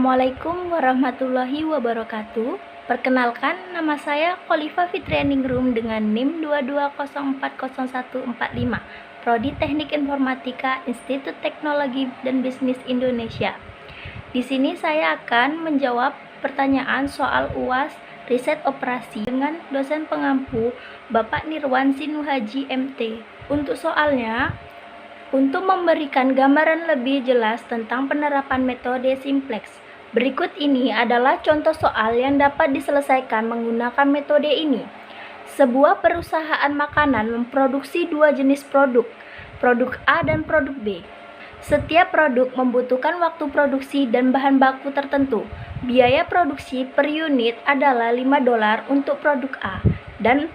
Assalamualaikum warahmatullahi wabarakatuh. Perkenalkan, nama saya Kholifa Fitrianingrum dengan NIM 22040145, Prodi Teknik Informatika, Institut Teknologi dan Bisnis Indonesia. Di sini saya akan menjawab pertanyaan soal UAS Riset Operasi dengan dosen pengampu Bapak Nirwan Sinuhaji MT. Untuk soalnya, untuk memberikan gambaran lebih jelas tentang penerapan metode simplex, berikut ini adalah contoh soal yang dapat diselesaikan menggunakan metode ini. Sebuah perusahaan makanan memproduksi dua jenis produk A dan produk B. Setiap produk membutuhkan waktu produksi dan bahan baku tertentu. Biaya produksi per unit adalah $5 untuk produk A dan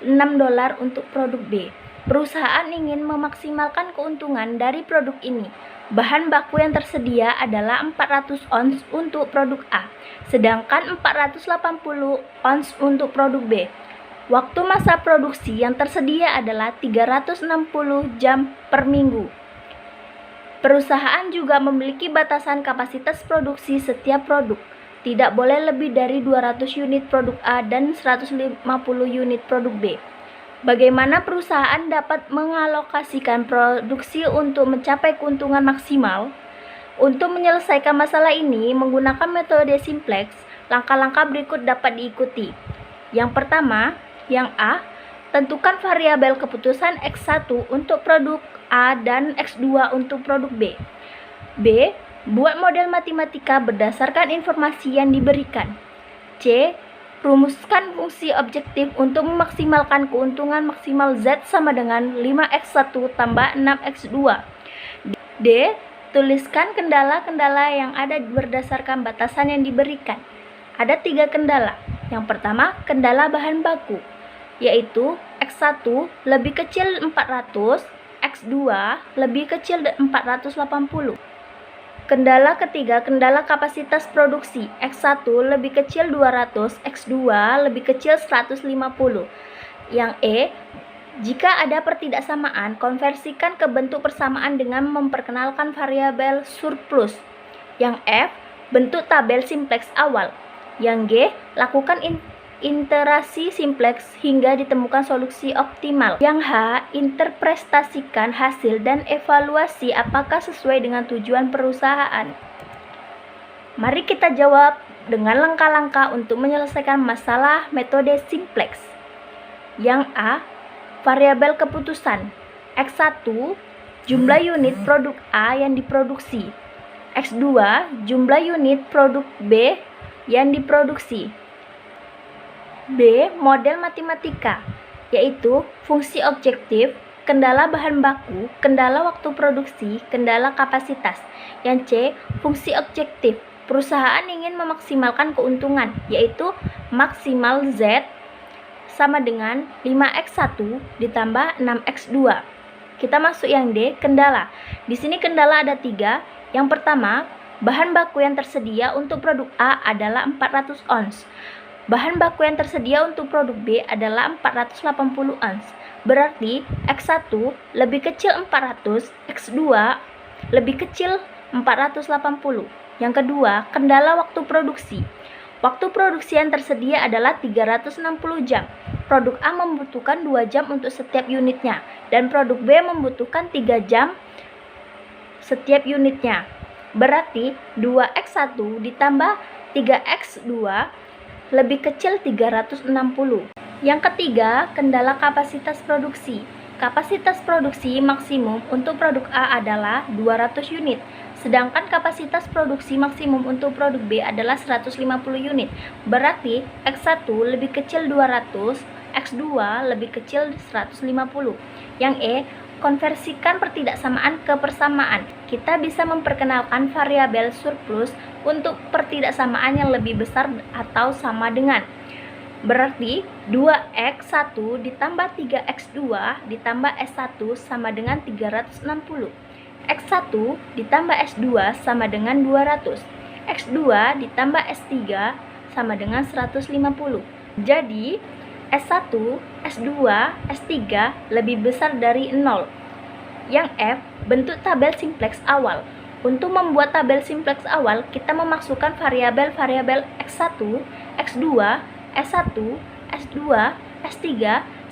$6 untuk produk B. Perusahaan ingin memaksimalkan keuntungan dari produk ini. Bahan baku yang tersedia adalah 400 ons untuk produk A, sedangkan 480 ons untuk produk B. Waktu masa produksi yang tersedia adalah 360 jam per minggu. Perusahaan juga memiliki batasan kapasitas produksi setiap produk. Tidak boleh lebih dari 200 unit produk A dan 150 unit produk B. Bagaimana perusahaan dapat mengalokasikan produksi untuk mencapai keuntungan maksimal? Untuk menyelesaikan masalah ini menggunakan metode simplex, langkah-langkah berikut dapat diikuti. Yang pertama, yang A, tentukan variabel keputusan X1 untuk produk A dan X2 untuk produk B. B, buat model matematika berdasarkan informasi yang diberikan. C, rumuskan fungsi objektif untuk memaksimalkan keuntungan maksimal Z sama dengan 5x1 tambah 6x2. D. Tuliskan kendala-kendala yang ada berdasarkan batasan yang diberikan. Ada 3 kendala. Yang pertama, kendala bahan baku, yaitu X1 lebih kecil 400, X2 lebih kecil 480. Kendala ketiga, kendala kapasitas produksi. X1 lebih kecil 200, X2 lebih kecil 150. Yang E, jika ada pertidaksamaan, konversikan ke bentuk persamaan dengan memperkenalkan variabel surplus. Yang F, bentuk tabel simplex awal. Yang G, lakukan iterasi simplex hingga ditemukan solusi optimal. Yang H, interpretasikan hasil dan evaluasi apakah sesuai dengan tujuan perusahaan. Mari kita jawab dengan langkah-langkah untuk menyelesaikan masalah metode simplex. Yang A, variabel keputusan. X1, jumlah unit produk A yang diproduksi. X2, jumlah unit produk B yang diproduksi. B, model matematika, yaitu fungsi objektif, kendala bahan baku, kendala waktu produksi, kendala kapasitas. Yang C, fungsi objektif, perusahaan ingin memaksimalkan keuntungan, yaitu maksimal Z sama dengan 5x1 ditambah 6x2. Kita masuk yang D, kendala. Di sini kendala ada 3. Yang pertama, bahan baku yang tersedia untuk produk A adalah 400 ons. Bahan baku yang tersedia untuk produk B adalah 480 ons. Berarti X1 lebih kecil 400, X2 lebih kecil 480. Yang kedua, kendala waktu produksi. Waktu produksi yang tersedia adalah 360 jam. Produk A membutuhkan 2 jam untuk setiap unitnya, dan produk B membutuhkan 3 jam setiap unitnya. Berarti 2x1 ditambah 3x2 lebih kecil 360. Yang ketiga, kendala kapasitas produksi. Kapasitas produksi maksimum untuk produk A adalah 200 unit, sedangkan kapasitas produksi maksimum untuk produk B adalah 150 unit. Berarti X1 lebih kecil 200, X2 lebih kecil 150. Yang E, konversikan pertidaksamaan ke persamaan. Kita bisa memperkenalkan variabel surplus untuk pertidaksamaan yang lebih besar atau sama dengan. Berarti 2x1 ditambah 3x2 ditambah s1 sama dengan 360. X1 ditambah S2 sama dengan 200. X2 ditambah S3 sama dengan 150. Jadi S1, S2, S3 lebih besar dari 0. Yang F, bentuk tabel simplex awal. Untuk membuat tabel simplex awal, kita memasukkan variabel-variabel X1, X2, S1, S2, S3,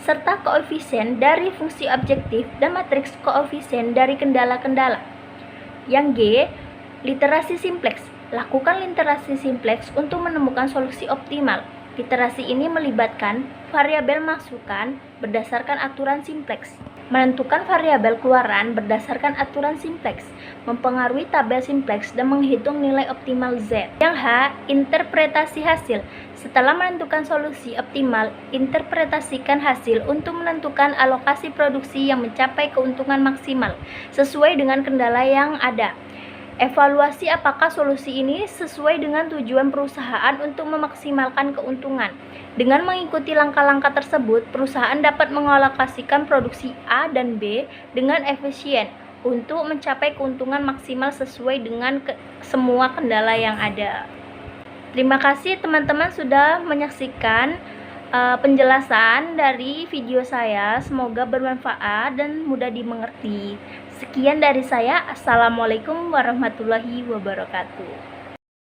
serta koefisien dari fungsi objektif dan matriks koefisien dari kendala-kendala. Yang G, literasi simplex. Lakukan literasi simplex untuk menemukan solusi optimal. Literasi ini melibatkan variabel masukan berdasarkan aturan simplex, menentukan variabel keluaran berdasarkan aturan simplex, mempengaruhi tabel simplex, dan menghitung nilai optimal Z. Yang H, interpretasi hasil. Setelah menentukan solusi optimal, interpretasikan hasil untuk menentukan alokasi produksi yang mencapai keuntungan maksimal sesuai dengan kendala yang ada. Evaluasi apakah solusi ini sesuai dengan tujuan perusahaan untuk memaksimalkan keuntungan. Dengan mengikuti langkah-langkah tersebut, perusahaan dapat mengalokasikan produksi A dan B dengan efisien untuk mencapai keuntungan maksimal sesuai dengan semua kendala yang ada. Terima kasih teman-teman sudah menyaksikan penjelasan dari video saya. Semoga bermanfaat dan mudah dimengerti. Sekian dari saya. Assalamualaikum warahmatullahi wabarakatuh.